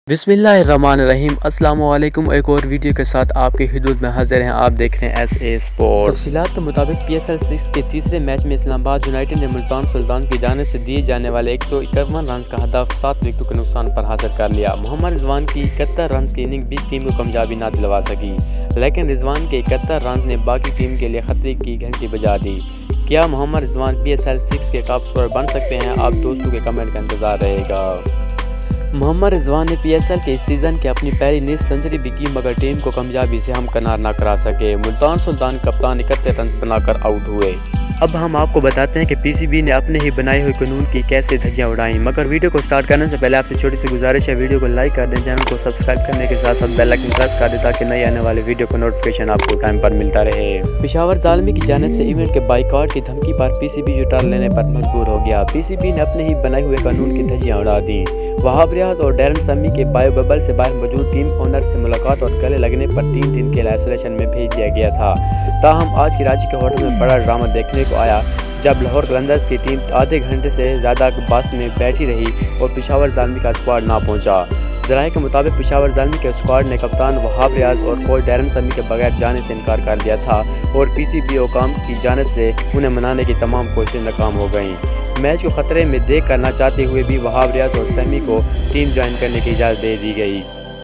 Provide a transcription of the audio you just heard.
बिस्मिल्लाहिर्रहमानिर्रहीम। अस्सलाम वालेकुम। एक और वीडियो के साथ आपकी खिदमत में हाजिर हैं। आप देख रहे हैं SA स्पोर्ट्स। तफसीलात के मुताबिक PSL 6 के तीसरे मैच में इस्लामाबाद यूनाइटेड ने मुल्तान सुल्तान की जानिब से दिए जाने वाले 151 रन का हदफ 7 विकेटों के नुकसान पर हासिल कर लिया। मोहम्मद रिजवान की 71 रन की इनिंग भी टीम को कामयाबी ना दिलवा सकी, लेकिन रिजवान के 71 रन ने बाकी टीम के लिए खतरे की घंटी बजा दी। क्या मोहम्मद रिजवान PSL 6 के टॉप स्कोरर बन सकते हैं? आप दोस्तों के कमेंट का इंतज़ार रहेगा। मोहम्मद रिजवान ने PSL के इस सीज़न के अपनी पहली निस सेंचुरी भी की, मगर टीम को कामयाबी से हमकिनार ना करा सके। मुल्तान सुल्तान कप्तान 71 रन बनाकर आउट हुए। अब हम आपको बताते हैं कि PCB ने अपने ही बनाए हुए कानून की कैसे धज्जियां उड़ाई। मगर वीडियो को स्टार्ट करने से पहले आपसे छोटी सी गुजारिश है, वीडियो को लाइक कर दें, चैनल को सब्सक्राइब करने के साथ साथ बेल आइकन प्रेस कर दें ताकि नई आने वाले वीडियो का नोटिफिकेशन आपको टाइम पर मिलता रहे। पेशावर ज़ालिमी की जानिब से इवेंट के बाइकआउट की धमकी पर PCB U-टर्न लेने पर मजबूर हो गया। PCB ने अपने ही बनाए हुए कानून की धज्जियां उड़ा दी। वहाब रियाज और डैरन समी के बायो बबल से बाहर मौजूद टीम ओनर से मुलाकात और गले लगने पर 3 दिन के लिए आइसोलेशन में भेज दिया गया था। ताहम आज कराची के होटल में बड़ा ड्रामा देखने को आया, जब लाहौर कलंदर्स की टीम आधे घंटे से ज़्यादा बस में बैठी रही और पेशावर ज़ालिमी का स्क्वाड ना पहुंचा। ज़राए के मुताबिक पेशावर ज़ालिमी के स्क्वाड ने कप्तान वहाब रियाज और कोच डैरन समी के बगैर जाने से इनकार कर दिया था और PCB हुकाम की जानिब से उन्हें मनाने की तमाम कोशिशें नाकाम हो गईं। मैच को खतरे में देख करना चाहते हुए भी वहाब रियाज और समी को टीम ज्वाइन करने की इजाज़त दे दी गई।